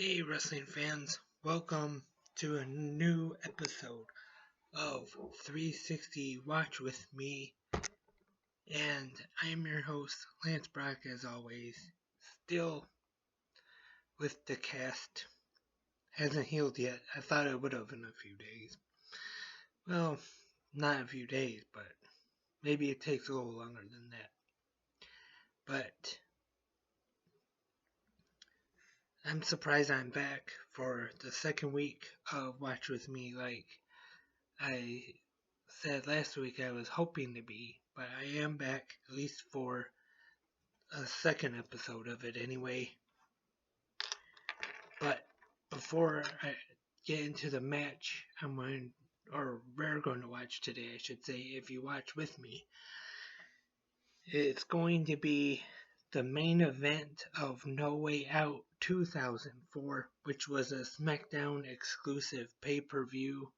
Hey, wrestling fans, welcome to a new episode of 360 Watch with me. And I'm your host, Lance Brock, as always. Still with the cast. Hasn't healed yet. I thought it would have in a few days. Well, not a few days, but maybe it takes a little longer than that. But I'm surprised I'm back for the second week of Watch with me. Like I said last week, I was hoping to be, but I am back at least for a second episode of it anyway. But before I get into the match we're going to watch today, I should say, if you watch with me, it's going to be the main event of No Way Out 2004, which was a SmackDown exclusive pay-per-view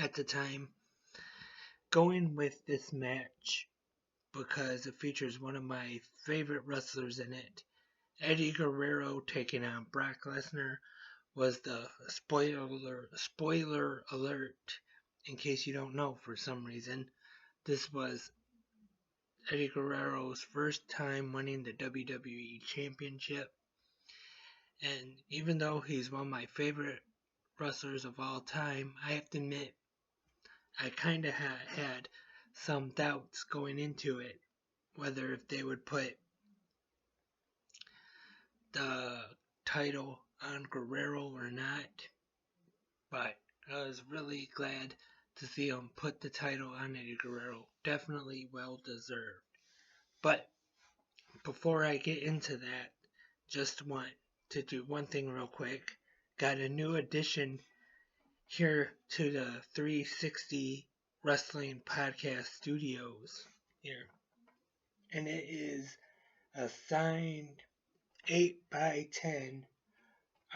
at the time. Going with this match because it features one of my favorite wrestlers in it. Eddie Guerrero taking on Brock Lesnar was the spoiler alert, in case you don't know for some reason. This was Eddie Guerrero's first time winning the WWE Championship. And even though he's one of my favorite wrestlers of all time, I have to admit, I kind of had some doubts going into it, whether if they would put the title on Guerrero or not. But I was really glad to see him put the title on Eddie Guerrero. Definitely well deserved. But before I get into that, just want to do one thing real quick. Got a new addition here to the 360 Wrestling Podcast Studios here. And it is a signed 8x10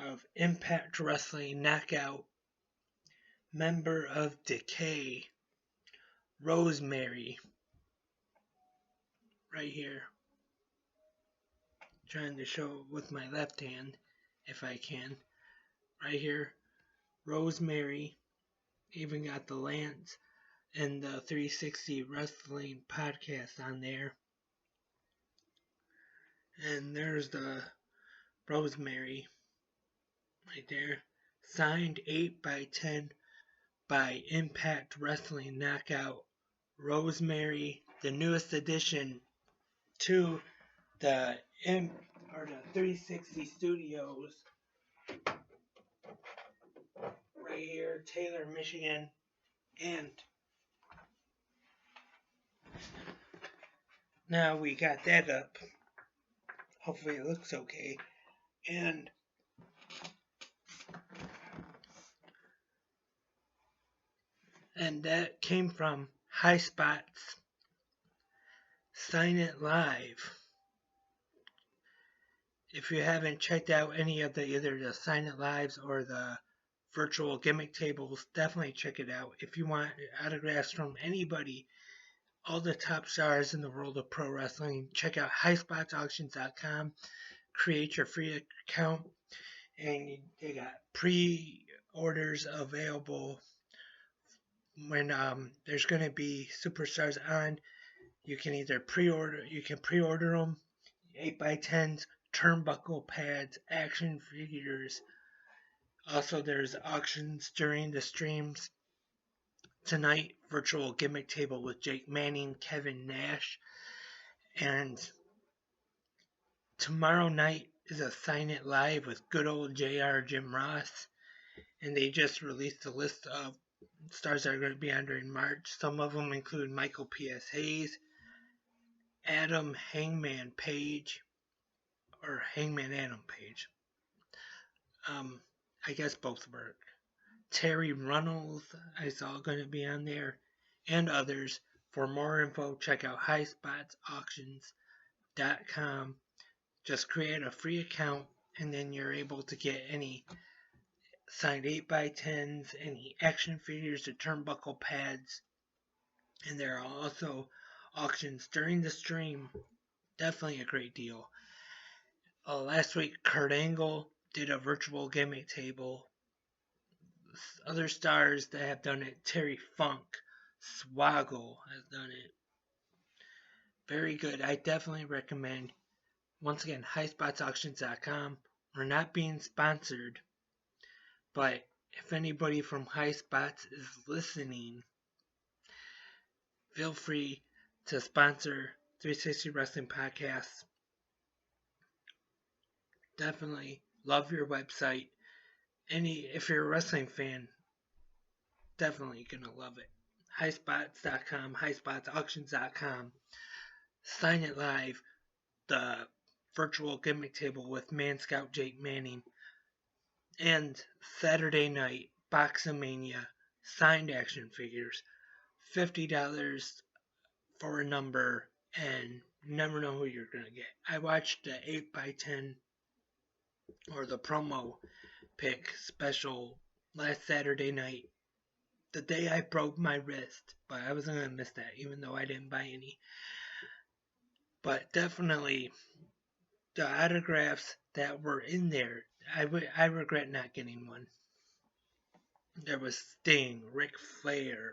of Impact Wrestling Knockout member of Decay, Rosemary. Right here. Trying to show it with my left hand, if I can. Right here. Rosemary. Even got the Lance and the 360 Wrestling Podcast on there. And there's the Rosemary. Right there. Signed 8x10 by Impact Wrestling Knockout, Rosemary, the newest addition to the 360 Studios, right here, Taylor, Michigan, and now we got that up. Hopefully it looks okay, and that came from High Spots Sign It Live. If you haven't checked out any of either the Sign It Lives or the virtual gimmick tables, definitely check it out. If you want autographs from anybody, all the top stars in the world of pro wrestling, check out highspotsauctions.com. Create your free account, and they got pre-orders available. When there's going to be superstars on, you can either pre-order them, 8x10s, turnbuckle pads, action figures. Also, there's auctions during the streams. Tonight, virtual gimmick table with Jake Manning, Kevin Nash. And tomorrow night is a Sign It Live with good old JR Jim Ross. And they just released a list of stars that are going to be on during March. Some of them include Michael P.S. Hayes, Adam Hangman Page, or Hangman Adam Page. I guess both work. Terry Runnels, I saw going to be on there, and others. For more info, check out highspotsauctions.com. Just create a free account, and then you're able to get any signed 8x10s, any action figures or turnbuckle pads. And there are also auctions during the stream. Definitely a great deal. Last week, Kurt Angle did a virtual gimmick table. Other stars that have done it, Terry Funk, Swaggle has done it. Very good. I definitely recommend. Once again, highspotsauctions.com. We're not being sponsored, but if anybody from High Spots is listening, feel free to sponsor 360 Wrestling Podcasts. Definitely love your website. If you're a wrestling fan, definitely gonna love it. Highspots.com, highspotsauctions.com. Sign It Live, the virtual gimmick table with Man Scout Jake Manning, and Saturday night Boxamania signed action figures. $50 for a number, and you never know who you're gonna get. I watched the 8x10 or the promo pick special last Saturday night, the day I broke my wrist, but I wasn't gonna miss that, even though I didn't buy any. But definitely, the autographs that were in there, I regret not getting one. There was Sting, Ric Flair,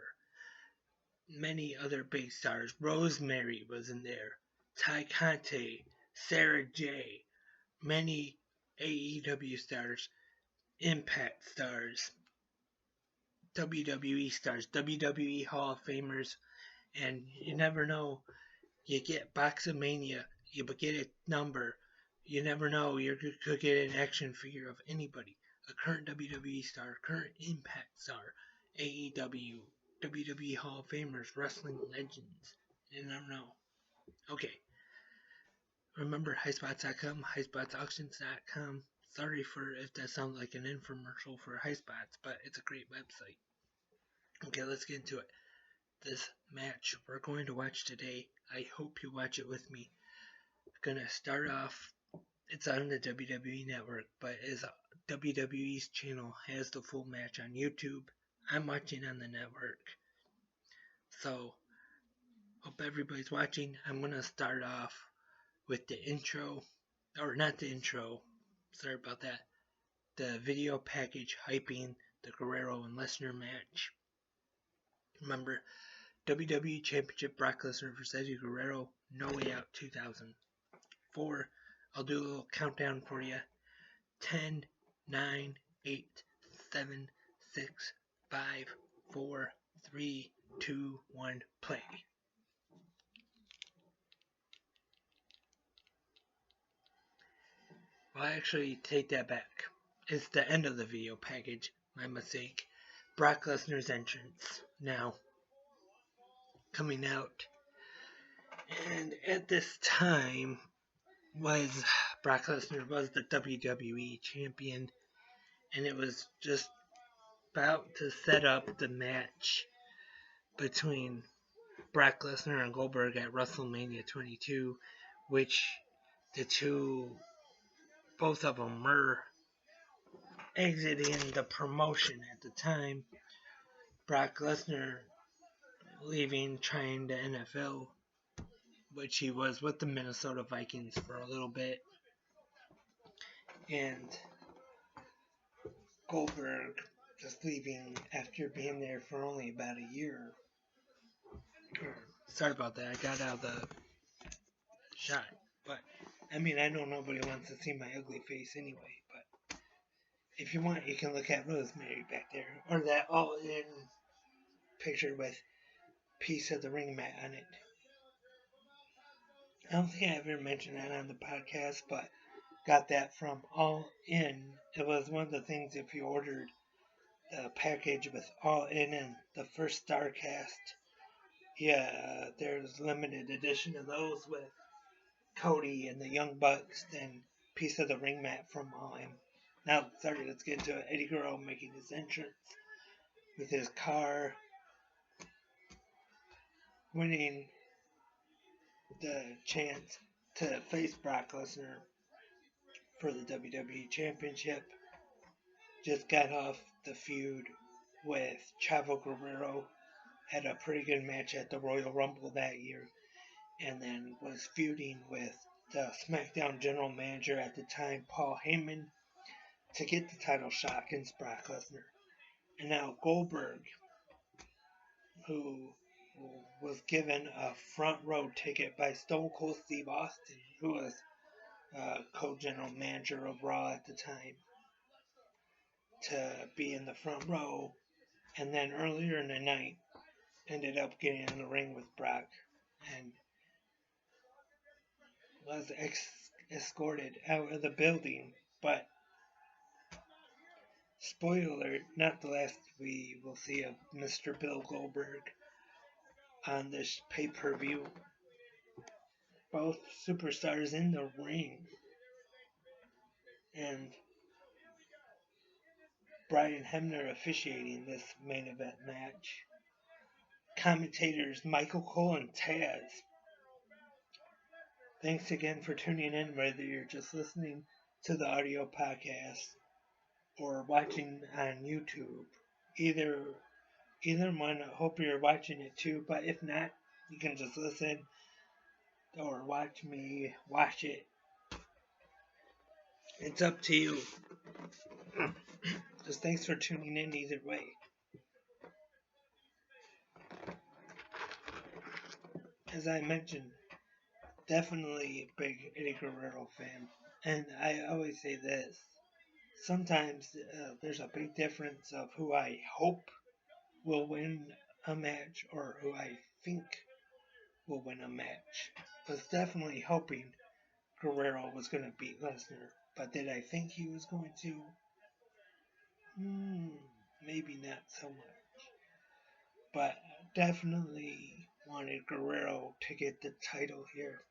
many other big stars. Rosemary was in there, Ty Conte, Sarah J, many AEW stars, Impact stars, WWE stars, WWE Hall of Famers, and you never know. You get Boxamania, you get a number. You never know. You could get an action figure of anybody. A current WWE star, current Impact star, AEW, WWE Hall of Famers, wrestling legends. You never know. Okay. Remember highspots.com, highspotsauctions.com. Sorry for if that sounds like an infomercial for Highspots, but it's a great website. Okay, let's get into it. This match we're going to watch today, I hope you watch it with me. I'm gonna start off. It's on the WWE Network, but as WWE's channel has the full match on YouTube, I'm watching on the network. So, hope everybody's watching. I'm gonna start off with the intro, or not the intro, sorry about that. The video package hyping the Guerrero and Lesnar match. Remember, WWE Championship Brock Lesnar vs Eddie Guerrero, No Way Out 2004. I'll do a little countdown for you. 10, 9, 8, 7, 6, 5, 4, 3, 2, 1, play. Well, I actually take that back. It's the end of the video package. My mistake. Brock Lesnar's entrance now coming out. And at this time, Brock Lesnar was the WWE champion, and it was just about to set up the match between Brock Lesnar and Goldberg at WrestleMania 22, which both of them were exiting the promotion at the time. Brock Lesnar leaving, trying the NFL, which he was with the Minnesota Vikings for a little bit. And Goldberg just leaving after being there for only about a year. Sorry about that, I got out of the shot. But, I mean, I know nobody wants to see my ugly face anyway, but if you want, you can look at Rosemary back there, or that all-in picture with piece of the ring mat on it. I don't think I ever mentioned that on the podcast, but got that from All In. It was one of the things if you ordered the package with All In and the first Starcast. Yeah, there's limited edition of those with Cody and the Young Bucks and piece of the ring mat from All In. Now, sorry, let's get into it. Eddie Guerrero making his entrance with his car, winning the chance to face Brock Lesnar for the WWE Championship. Just got off the feud with Chavo Guerrero. Had a pretty good match at the Royal Rumble that year. And then was feuding with the SmackDown General Manager at the time, Paul Heyman. to get the title shot against Brock Lesnar. And now Goldberg, who was given a front row ticket by Stone Cold Steve Austin, who was co-general manager of Raw at the time, to be in the front row, and then earlier in the night ended up getting in the ring with Brock and was escorted out of the building. But spoiler alert, not the last we will see of Mr. Bill Goldberg on this pay-per-view. Both superstars in the ring, and Brian Hebner officiating this main event match. Commentators Michael Cole and Taz. Thanks again for tuning in, whether you're just listening to the audio podcast or watching on YouTube. Either one, I hope you're watching it too, but if not, you can just listen or watch me watch it. It's up to you. Just thanks for tuning in either way. As I mentioned, definitely a big Eddie Guerrero fan. And I always say this. Sometimes there's a big difference of who I hope will win a match or who I think will win a match. I was definitely hoping Guerrero was going to beat Lesnar. But did I think he was going to? Maybe not so much. But definitely wanted Guerrero to get the title here.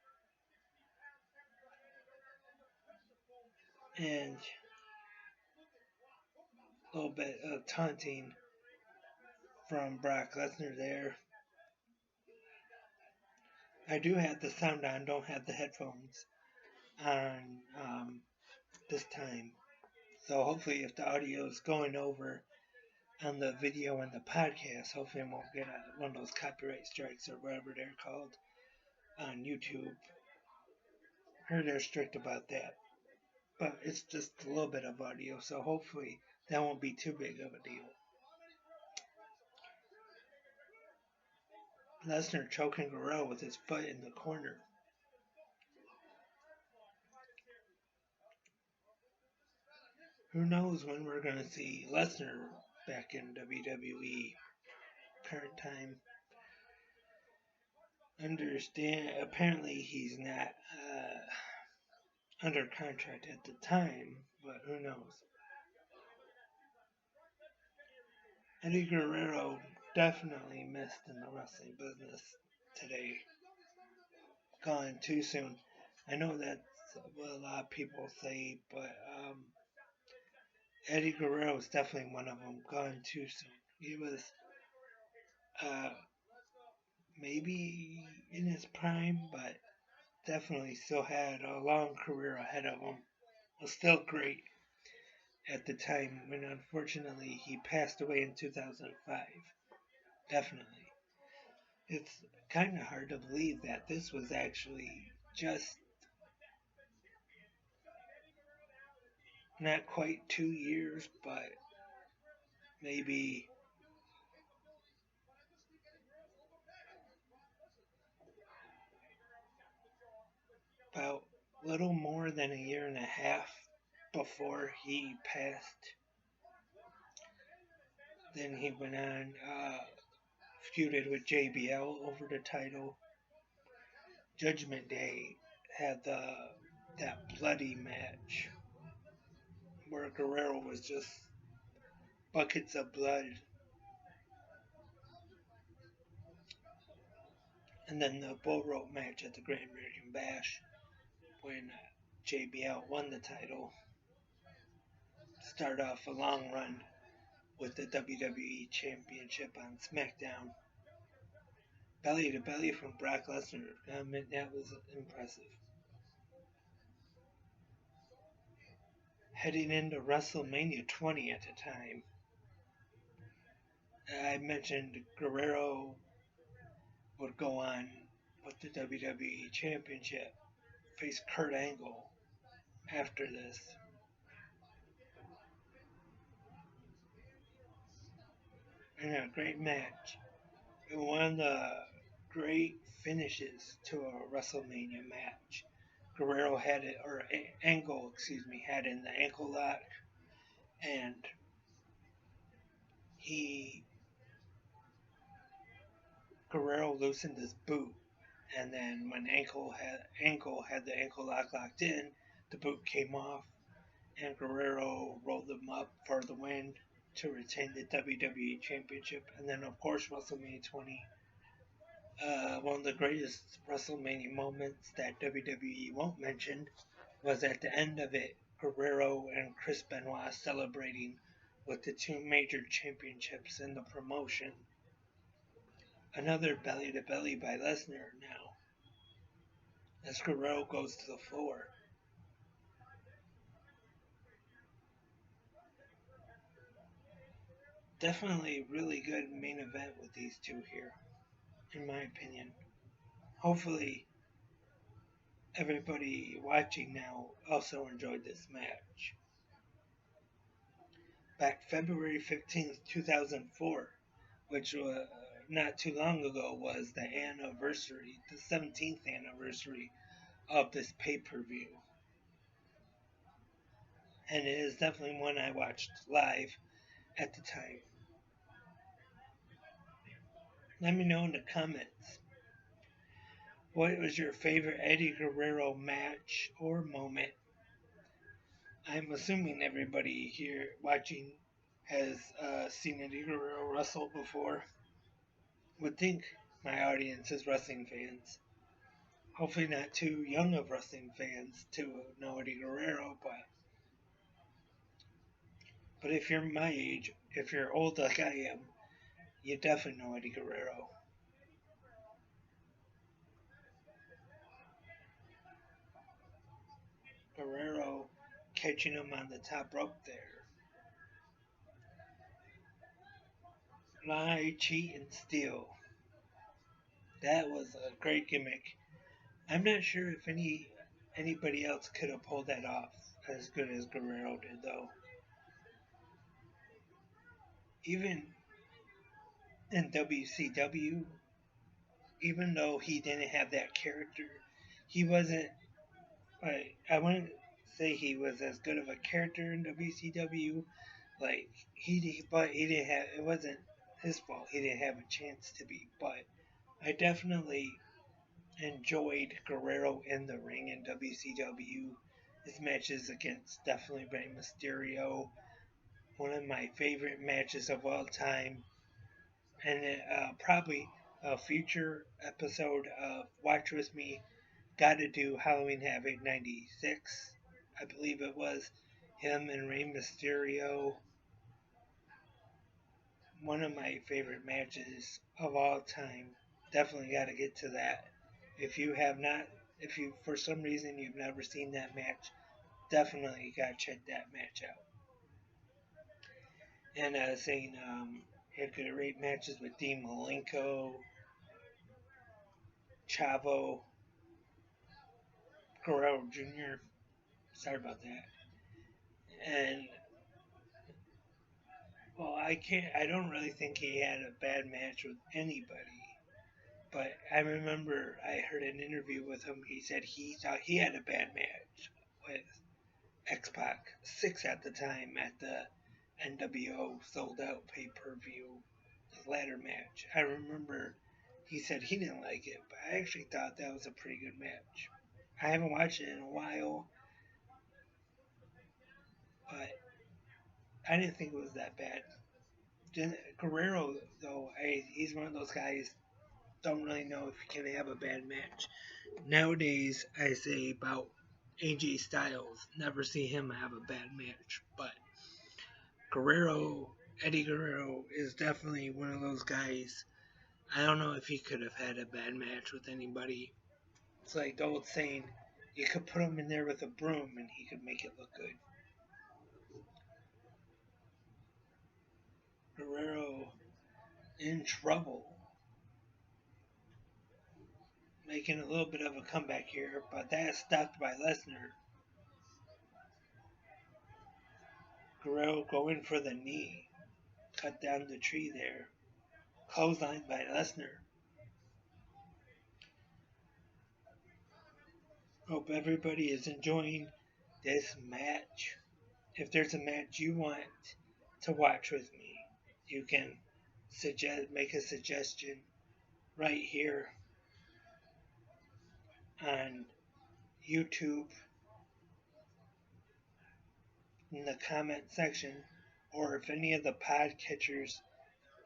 And a little bit of taunting from Brock Lesnar there. I do have the sound on, don't have the headphones on this time. So hopefully if the audio is going over on the video and the podcast, hopefully I won't get one of those copyright strikes or whatever they're called on YouTube. I heard they're strict about that. But it's just a little bit of audio, so hopefully that won't be too big of a deal. Lesnar choking Guerrero with his foot in the corner. Who knows when we're going to see Lesnar back in WWE current time. Apparently he's not under contract at the time, but who knows. Eddie Guerrero definitely missed in the wrestling business today. Gone too soon. I know that's what a lot of people say, but Eddie Guerrero is definitely one of them. Gone too soon. He was maybe in his prime, but definitely still had a long career ahead of him. Was still great at the time when unfortunately he passed away in 2005. Definitely. It's kind of hard to believe that this was actually just not quite 2 years, but maybe about a little more than a year and a half before he passed. Then he went on, feuded with JBL over the title. Judgment Day had that bloody match where Guerrero was just buckets of blood. And then the bull rope match at the Great American Bash when JBL won the title. Start off a long run with the WWE Championship on SmackDown. Belly to belly from Brock Lesnar. I mean, that was impressive. Heading into WrestleMania 20 at the time. I mentioned Guerrero would go on with the WWE Championship, face Kurt Angle after this. in a great match. One of the great finishes to a WrestleMania match. Guerrero had it, or Angle, excuse me, had it in the ankle lock, and he Guerrero loosened his boot, and then when Angle had the ankle lock locked in, the boot came off, and Guerrero rolled him up for the win to retain the WWE Championship. And then, of course, WrestleMania 20, one of the greatest WrestleMania moments that WWE won't mention was at the end of it, Guerrero and Chris Benoit celebrating with the two major championships in the promotion. Another belly to belly by Lesnar now, as Guerrero goes to the floor. Definitely really good main event with these two here, in my opinion. Hopefully, everybody watching now also enjoyed this match. Back February 15th, 2004, which was not too long ago, was the anniversary, the 17th anniversary of this pay per view. And it is definitely one I watched live at the time. Let me know in the comments what was your favorite Eddie Guerrero match or moment. I'm assuming everybody here watching has seen Eddie Guerrero wrestle before. Would think my audience is wrestling fans. Hopefully not too young of wrestling fans to know Eddie Guerrero, but if you're my age, if you're old like I am, you definitely know Eddie Guerrero. Guerrero catching him on the top rope there. Lie, cheat, and steal. That was a great gimmick. I'm not sure if anybody else could have pulled that off as good as Guerrero did, though. Even in WCW, even though he didn't have that character, he wasn't like I wouldn't say he was as good of a character in WCW. Like but he didn't have. It wasn't his fault. He didn't have a chance to be. But I definitely enjoyed Guerrero in the ring in WCW. His matches against definitely Rey Mysterio, one of my favorite matches of all time, and probably a future episode of Watch With Me. Got to do Halloween Havoc '96, I believe it was. Him and Rey Mysterio, one of my favorite matches of all time. Definitely got to get to that. If you have not, if you for some reason you've never seen that match, definitely got to check that match out. And saying had great matches with Dean Malenko, Chavo, Guerrero Jr. Sorry about that. And well, I don't really think he had a bad match with anybody. But I remember I heard an interview with him. He said he thought he had a bad match with X-Pac 6 at the time at the NWO sold out pay per view ladder match. I remember he said he didn't like it, but I actually thought that was a pretty good match. I haven't watched it in a while, but I didn't think it was that bad. Guerrero, though, he's one of those guys. Don't really know if he can have a bad match. Nowadays, I say about AJ Styles, never see him have a bad match. But Guerrero, Eddie Guerrero, is definitely one of those guys. I don't know if he could have had a bad match with anybody. It's like the old saying, you could put him in there with a broom and he could make it look good. Guerrero in trouble. Making a little bit of a comeback here, but that's stopped by Lesnar. Guerrero going for the knee. cut down the tree there. Clothesline by Lesnar. Hope everybody is enjoying this match. If there's a match you want to watch with me, you can make a suggestion right here on YouTube in the comment section, or if any of the podcatchers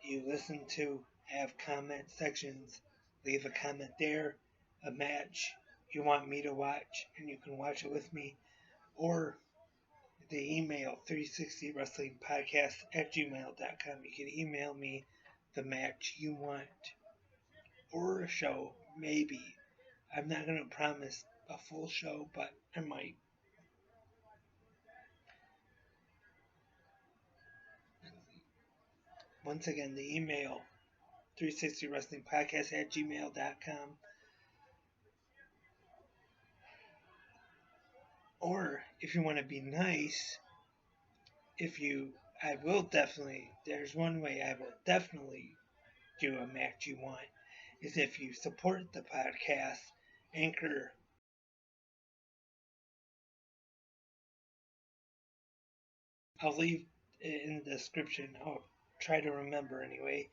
you listen to have comment sections, leave a comment there, a match you want me to watch, and you can watch it with me, or the email 360wrestlingpodcast at gmail.com. You can email me the match you want, or a show, maybe. I'm not going to promise a full show, but I might. Once again, the email 360wrestlingpodcast at gmail.com. Or if you want to be nice, I will definitely, there's one way I will definitely do a match you want, is if you support the podcast, Anchor. I'll leave it in the description. I'll try to remember anyway.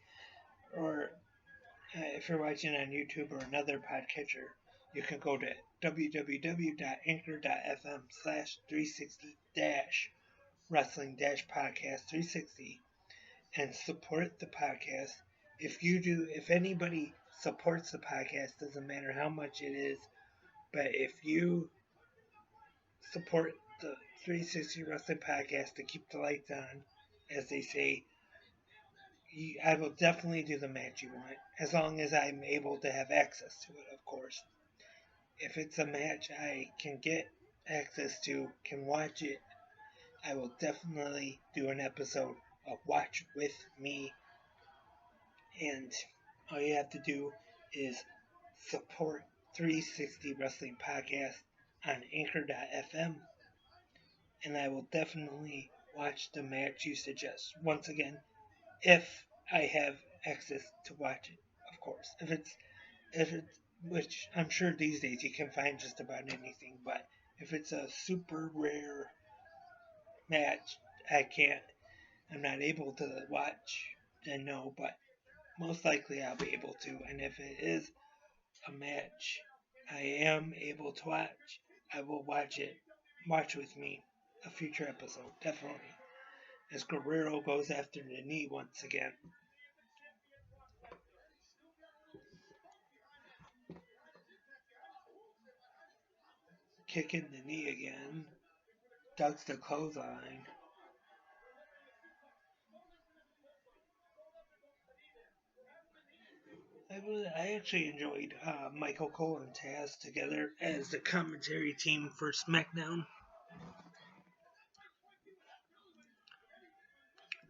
Or if you're watching on YouTube or another podcatcher, you can go to www.anchor.fm/360-wrestling-podcast 360 and support the podcast. If anybody supports the podcast, doesn't matter how much it is, but if you support the 360 Wrestling Podcast to keep the lights on, as they say, I will definitely do the match you want, as long as I'm able to have access to it, of course. If it's a match I can get access to, can watch it, I will definitely do an episode of Watch With Me. And all you have to do is support 360 Wrestling Podcast on Anchor.fm, and I will definitely watch the match you suggest. Once again, if I have access to watch it, of course. If it's, which I'm sure these days you can find just about anything, but if it's a super rare match I'm not able to watch, then no, but most likely I'll be able to. And if it is a match I am able to watch, I will watch it. Watch with me. A future episode, definitely. As Guerrero goes after the knee once again. Kicking the knee again. Ducks the clothesline. I actually enjoyed Michael Cole and Taz together as the commentary team for SmackDown.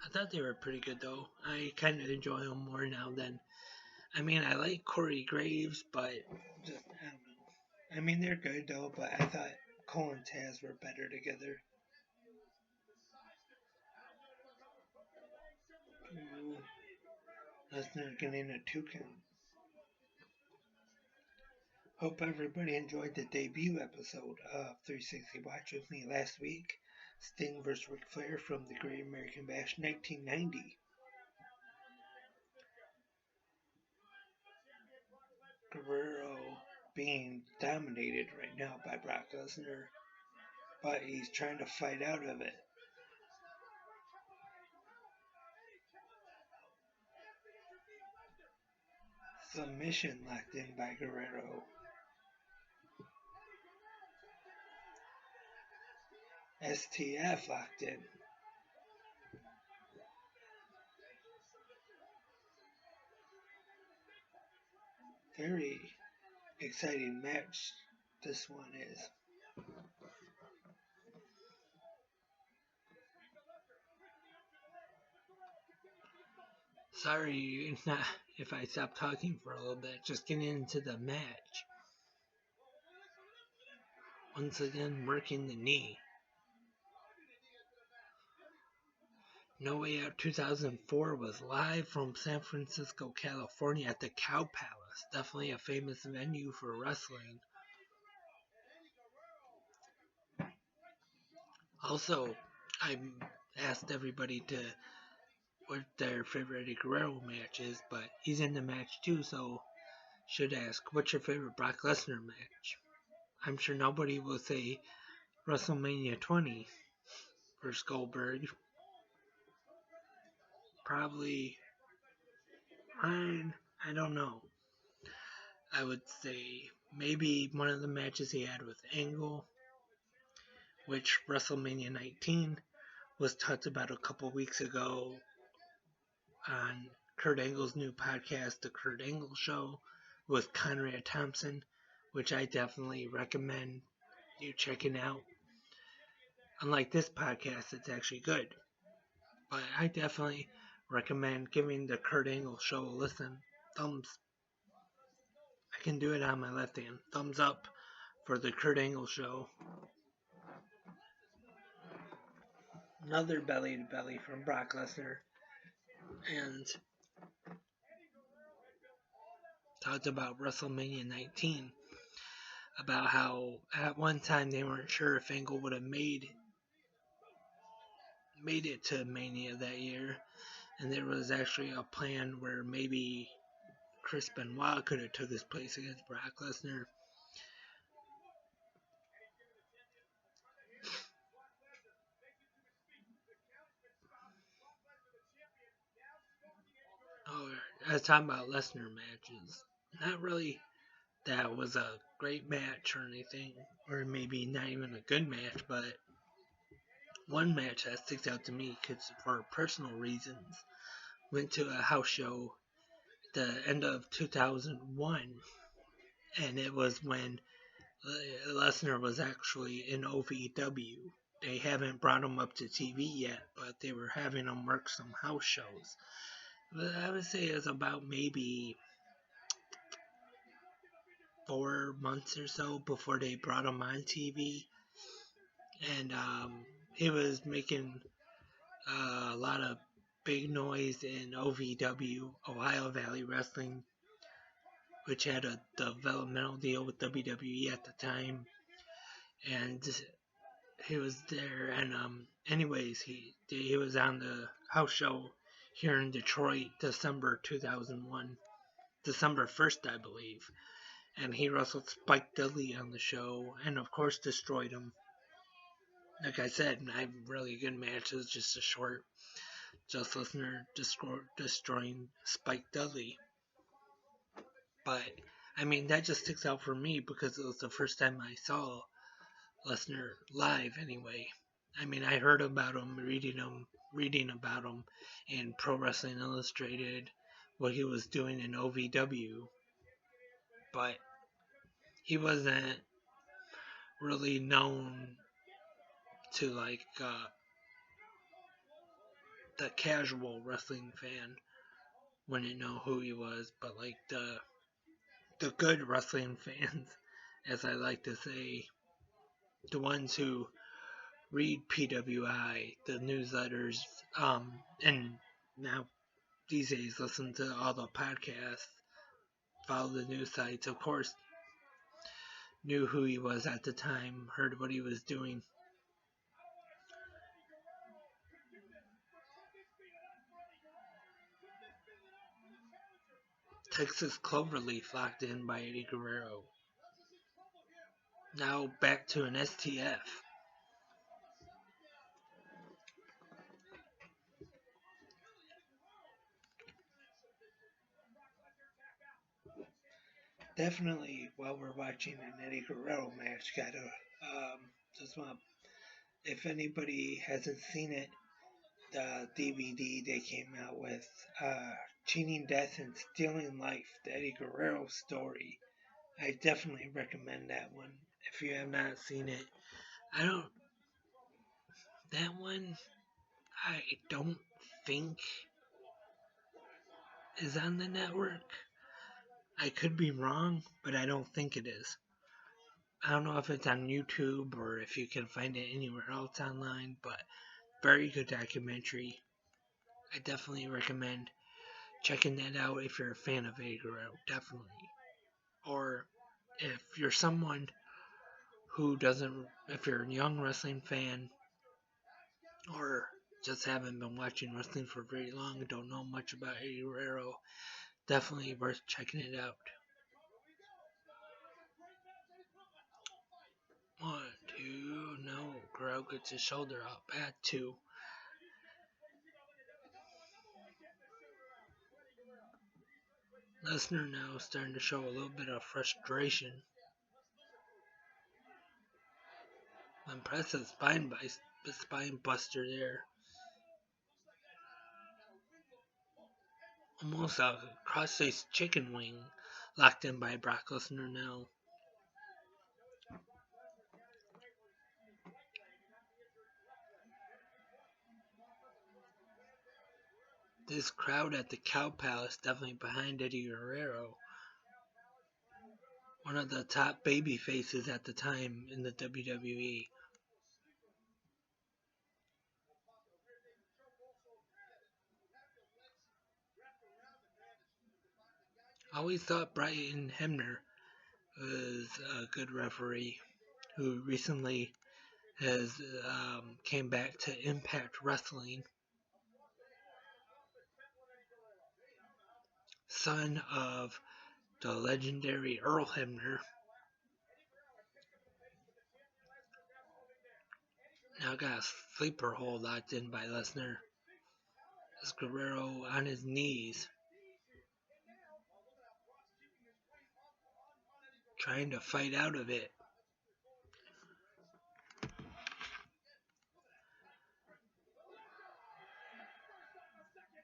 I thought they were pretty good though. I kind of enjoy them more now than. I mean, I like Corey Graves, but just, I don't know. I mean, they're good though, but I thought Cole and Taz were better together. Lesnar getting a 2 count. Hope everybody enjoyed the debut episode of 360 Watch With Me last week. Sting vs. Ric Flair from the Great American Bash 1990. Guerrero being dominated right now by Brock Lesnar, but he's trying to fight out of it. Submission locked in by Guerrero. STF locked in. Very exciting match this one is. Sorry if I stop talking for a little bit, just getting into the match. Once again, working the knee. No Way Out 2004 was live from San Francisco, California at the Cow Palace. Definitely a famous venue for wrestling. Also, I asked everybody to what their favorite Eddie Guerrero match is, but he's in the match too, so should ask, what's your favorite Brock Lesnar match? I'm sure nobody will say WrestleMania 20 versus Goldberg. Probably mine, I don't know. I would say maybe one of the matches he had with Angle, which WrestleMania 19 was talked about a couple weeks ago on Kurt Angle's new podcast, The Kurt Angle Show, with Conrad Thompson, which I definitely recommend you checking out. Unlike this podcast, it's actually good. But I definitely recommend giving the Kurt Angle Show a listen. Thumbs. I can do it on my left hand. Thumbs up for the Kurt Angle Show. Another belly to belly from Brock Lesnar. And talked about WrestleMania 19. About how at one time they weren't sure if Angle would have made it to Mania that year. And there was actually a plan where maybe Chris Benoit could have took his place against Brock Lesnar. Oh, I was talking about Lesnar matches. Not really that was a great match or anything, or maybe not even a good match, but one match that sticks out to me, because for personal reasons, went to a house show at the end of 2001, and it was when Lesnar was actually in OVW. They haven't brought him up to TV yet, but they were having him work some house shows. But I would say it was about maybe 4 months or so before they brought him on TV. And he was making a lot of big noise in OVW, Ohio Valley Wrestling, which had a developmental deal with WWE at the time. And he was there, and anyways, he was on the house show here in Detroit, December 2001, December 1st, I believe, and he wrestled Spike Dudley on the show, and of course destroyed him. Like I said, not really good matches, just a short, just Lesnar destroying Spike Dudley. But I mean, that just sticks out for me because it was the first time I saw Lesnar live anyway. I mean, I heard about him, reading about him in Pro Wrestling Illustrated, what he was doing in OVW, but he wasn't really known to like the casual wrestling fan wouldn't know who he was, but like the good wrestling fans, as I like to say, the ones who read PWI, the newsletters, and now these days listen to all the podcasts, follow the news sites, of course, knew who he was at the time, heard what he was doing. Texas Cloverleaf locked in by Eddie Guerrero. Now back to an STF. Definitely, while we're watching an Eddie Guerrero match, gotta just want, if anybody hasn't seen it, the DVD they came out with, Cheating Death and Stealing Life, the Eddie Guerrero story. I definitely recommend that one if you have not seen it. That one, I don't think is on the network. I could be wrong, but I don't think it is. I don't know if it's on YouTube or if you can find it anywhere else online, but very good documentary. I definitely recommend checking that out if you're a fan of Eddie Guerrero, definitely. Or if you're someone who doesn't, if you're a young wrestling fan, or just haven't been watching wrestling for very long and don't know much about Eddie Guerrero, definitely worth checking it out. 1, 2, no. Guerrero gets his shoulder up at 2. Lesnar now starting to show a little bit of frustration. Impressive spine buster there. Almost a cross-faced chicken wing locked in by Brock Lesnar now. This crowd at the Cow Palace definitely behind Eddie Guerrero. One of the top baby faces at the time in the WWE. I always thought Brian Hebner was a good referee who recently has came back to Impact Wrestling. Son of the legendary Earl Hebner. Now got a sleeper hold locked in by Lesnar. As Guerrero on his knees, trying to fight out of it.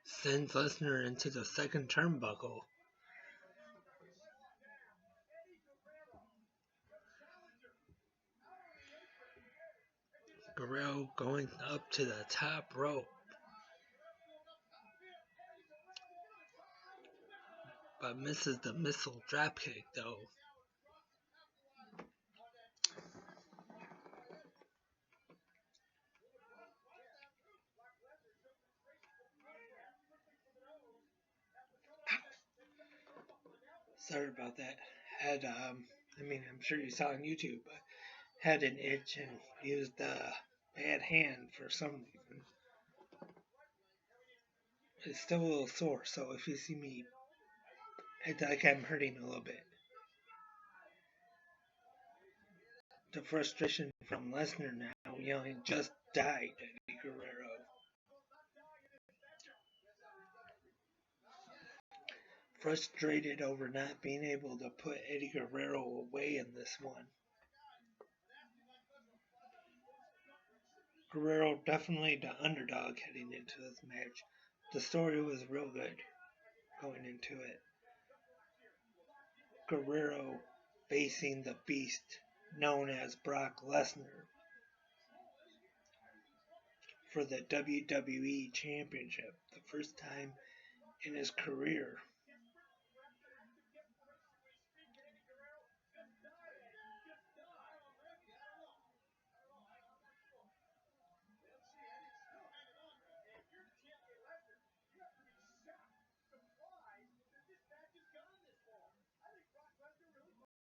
Sends Lesnar into the second turnbuckle. Guerrero going up to the top rope. But misses the missile dropkick though. Sorry about that. Had I'm sure you saw on YouTube, but had an itch and used a bad hand for some reason. It's still a little sore, so if you see me, it's like I'm hurting a little bit. The frustration from Lesnar now, yelling, "Just died," Eddie Guerrero. Frustrated over not being able to put Eddie Guerrero away in this one. Guerrero definitely the underdog heading into this match. The story was real good going into it. Guerrero facing the beast known as Brock Lesnar for the WWE Championship, the first time in his career.